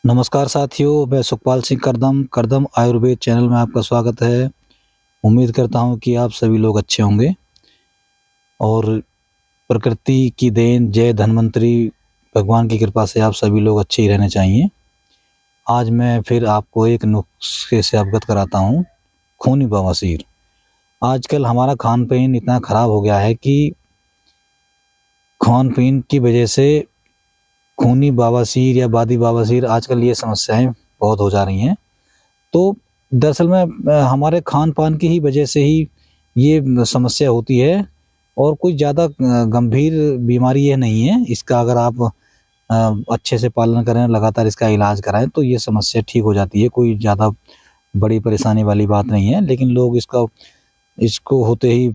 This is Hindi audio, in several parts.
नमस्कार साथियों, मैं सुखपाल सिंह करदम करदम आयुर्वेद चैनल में आपका स्वागत है। उम्मीद करता हूं कि आप सभी लोग अच्छे होंगे और प्रकृति की देन, जय धन्वंतरी भगवान की कृपा से आप सभी लोग अच्छे ही रहने चाहिए। आज मैं फिर आपको एक नुस्खे से अवगत कराता हूं, खूनी बवासीर। आजकल हमारा खान पीन इतना ख़राब हो गया है कि खान पीन की वजह से खूनी बवासीर या बादी बवासीर आजकल ये समस्याएं बहुत हो जा रही हैं। तो दरअसल में हमारे खान-पान की ही वजह से ही ये समस्या होती है और कोई ज़्यादा गंभीर बीमारी ये नहीं है। इसका अगर आप अच्छे से पालन करें, लगातार इसका इलाज कराएँ तो ये समस्या ठीक हो जाती है। कोई ज़्यादा बड़ी परेशानी वाली बात नहीं है, लेकिन लोग इसको होते ही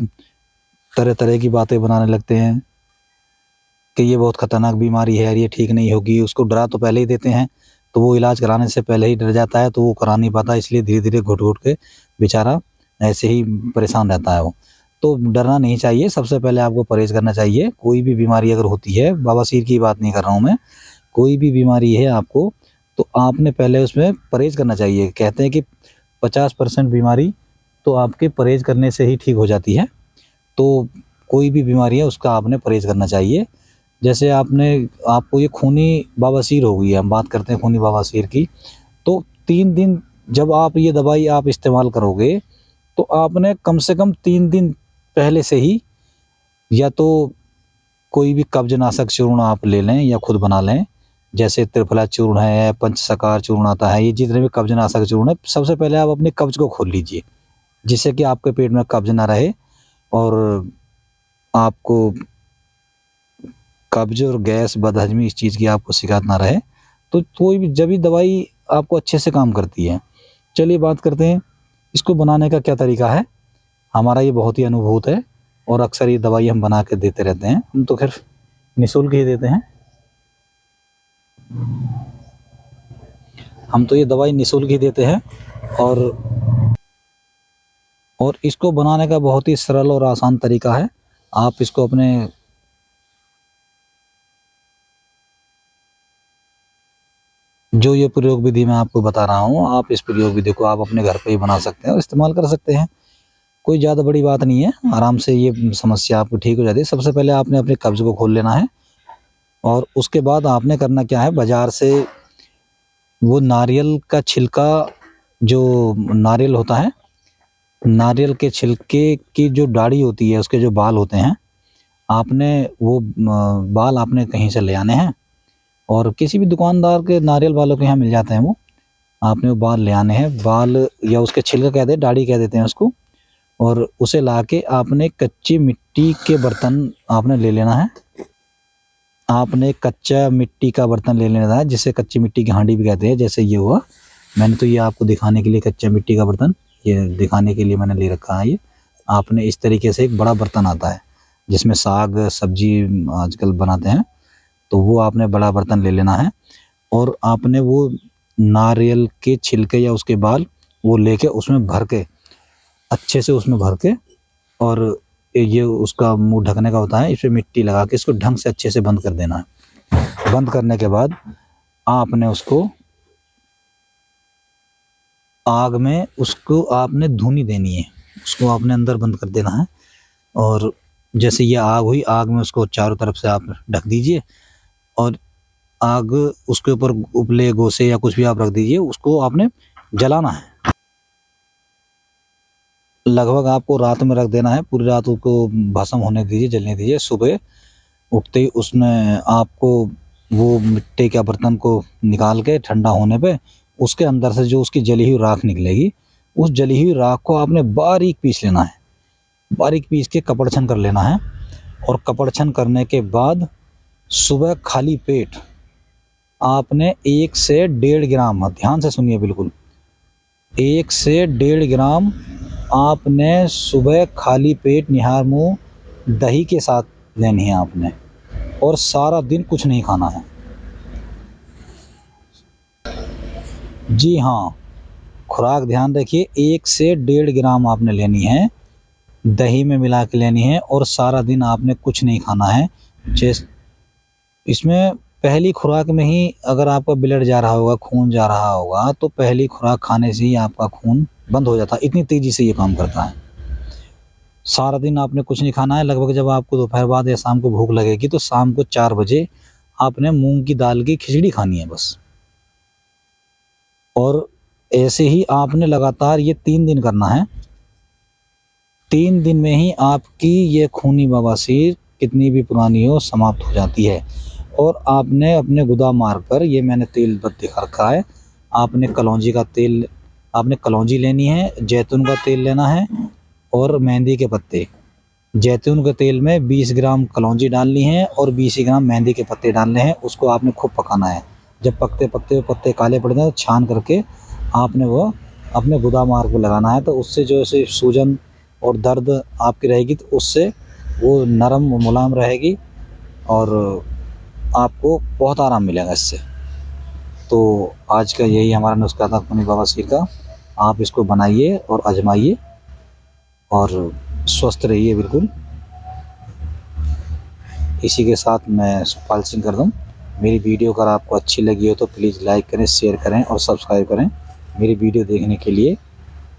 तरह-तरह की बातें बनाने लगते हैं कि ये बहुत खतरनाक बीमारी है और ये ठीक नहीं होगी। उसको डरा तो पहले ही देते हैं, तो वो इलाज कराने से पहले ही डर जाता है, तो वो करा नहीं पाता, इसलिए धीरे-धीरे घुट-घुट के बेचारा ऐसे ही परेशान रहता है वो। तो डरना नहीं चाहिए, सबसे पहले आपको परहेज़ करना चाहिए। कोई भी बीमारी अगर होती है, बवासीर की बात नहीं कर रहा हूँ मैं, कोई भी बीमारी है आपको, तो आपने पहले उसमें परहेज़ करना चाहिए। कहते हैं कि 50% बीमारी तो आपके परहेज़ करने से ही ठीक हो जाती है। तो कोई भी बीमारी है उसका आपने परहेज़ करना चाहिए। जैसे आपको ये खूनी बवासीर हो गई है, हम बात करते हैं खूनी बवासीर की, तो 3 दिन जब आप ये दवाई आप इस्तेमाल करोगे, तो आपने कम से कम 3 दिन पहले से ही या तो कोई भी कब्ज़नाशक चूर्ण आप ले लें या खुद बना लें। जैसे त्रिफला चूर्ण है, पंचसकार चूर्ण आता है, ये जितने भी कब्ज़नाशक चूर्ण है, सबसे पहले आप अपनी कब्ज़ को खोल लीजिए, जिससे कि आपके पेट में कब्ज़ ना रहे और आपको कब्ज़ और गैस, बदहज़मी इस चीज़ की आपको शिकायत ना रहे। तो कोई भी जब भी दवाई आपको अच्छे से काम करती है। चलिए बात करते हैं, इसको बनाने का क्या तरीका है। हमारा ये बहुत ही अनुभूत है और अक्सर ये दवाई हम बना के देते रहते हैं। हम तो खैर निःशुल्क ही देते हैं। हम तो ये दवाई निःशुल्क ही देते हैं और इसको बनाने का बहुत ही सरल और आसान तरीका है। आप इसको अपने जो ये प्रयोग विधि मैं आपको बता रहा हूँ, आप इस प्रयोग विधि को आप अपने घर पे ही बना सकते हैं और इस्तेमाल कर सकते हैं। कोई ज़्यादा बड़ी बात नहीं है, आराम से ये समस्या आपकी ठीक हो जाती है। सबसे पहले आपने अपने कब्ज़ को खोल लेना है और उसके बाद आपने करना क्या है, बाज़ार से वो नारियल का छिलका, जो नारियल होता है, नारियल के छिलके की जो डाढ़ी होती है, उसके जो बाल होते हैं, आपने वो बाल आपने कहीं से ले आने हैं और किसी भी दुकानदार के नारियल वालों के यहाँ मिल जाते हैं वो। आपने वो बाल ले आने हैं, बाल या उसके छिलका कहते हैं, डाढ़ी कह देते हैं उसको, और उसे लाके आपने कच्ची मिट्टी के बर्तन आपने ले लेना है। आपने कच्चा मिट्टी का बर्तन ले लेना है, जिसे कच्ची मिट्टी की हांडी भी कहते हैं। जैसे ये हुआ, मैंने तो ये आपको दिखाने के लिए कच्चा मिट्टी का बर्तन ये दिखाने के लिए मैंने ले रखा है। ये आपने इस तरीके से एक बड़ा बर्तन आता है जिसमें साग सब्जी आजकल बनाते हैं, तो वो आपने बड़ा बर्तन ले लेना है और आपने वो नारियल के छिलके या उसके बाल वो लेके उसमें भर के, अच्छे से उसमें भर के, और ये उसका मुंह ढकने का होता है, इस पे मिट्टी लगा के इसको ढंग से अच्छे से बंद कर देना है। बंद करने के बाद आपने उसको आग में उसको आपने धुनी देनी है, उसको आपने अंदर बंद कर देना है और जैसे ये आग हुई, आग में उसको चारों तरफ से आप ढक दीजिए और आग उसके ऊपर उपले गोसे या कुछ भी आप रख दीजिए, उसको आपने जलाना है। लगभग आपको रात में रख देना है, पूरी रात उसको भस्म होने दीजिए, जलने दीजिए। सुबह उठते ही उसमें आपको वो मिट्टी के बर्तन को निकाल के ठंडा होने पे उसके अंदर से जो उसकी जली हुई राख निकलेगी, उस जली हुई राख को आपने बारीक पीस लेना है, बारीक पीस के कपड़छन कर लेना है और कपड़छन करने के बाद सुबह खाली पेट आपने 1 से 1.5 ग्राम, ध्यान से सुनिए बिल्कुल, 1 से 1.5 ग्राम आपने सुबह खाली पेट निहार मुँह दही के साथ लेनी है आपने, और सारा दिन कुछ नहीं खाना है। जी हाँ, खुराक ध्यान रखिए, 1 से 1.5 ग्राम आपने लेनी है, दही में मिला के लेनी है और सारा दिन आपने कुछ नहीं खाना है। इसमें पहली खुराक में ही अगर आपका ब्लड जा रहा होगा, खून जा रहा होगा, तो पहली खुराक खाने से ही आपका खून बंद हो जाता है। इतनी तेज़ी से ये काम करता है। सारा दिन आपने कुछ नहीं खाना है, लगभग जब आपको दोपहर बाद या शाम को भूख लगेगी तो शाम को 4 बजे आपने मूंग की दाल की खिचड़ी खानी है बस। और ऐसे ही आपने लगातार ये 3 दिन करना है। 3 दिन में ही आपकी ये खूनी बवासीर कितनी भी पुरानी हो समाप्त हो जाती है। और आपने अपने गुदा मार्ग पर, ये मैंने तेल दिखा रखा है, आपने कलौंजी का तेल, आपने कलौंजी लेनी है, जैतून का तेल लेना है और मेहंदी के पत्ते। जैतून के तेल में 20 ग्राम कलौंजी डालनी है और 20 ग्राम मेहंदी के पत्ते डालने हैं। उसको आपने खूब पकाना है। जब पत्ते काले पड़ जाए तो छान करके आपने वो अपने गुदा मार्ग पर लगाना है। तो उससे जो ऐसे सूजन और दर्द आपकी रहेगी तो उससे वो नरम मुलायम रहेगी और आपको बहुत आराम मिलेगा इससे। तो आज का यही हमारा नुस्खा था खूनी बवासीर का। आप इसको बनाइए और आजमाइए और स्वस्थ रहिए बिल्कुल। इसी के साथ मैं सुखपाल सिंह करदम। मेरी वीडियो अगर आपको अच्छी लगी हो तो प्लीज़ लाइक करें, शेयर करें और सब्सक्राइब करें मेरी वीडियो देखने के लिए।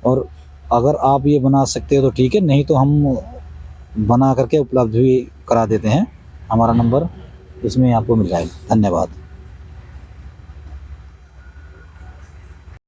और अगर आप ये बना सकते हो तो ठीक है, नहीं तो हम बना करके उपलब्ध भी करा देते हैं। हमारा नंबर इसमें आपको मिल जाएगा। धन्यवाद।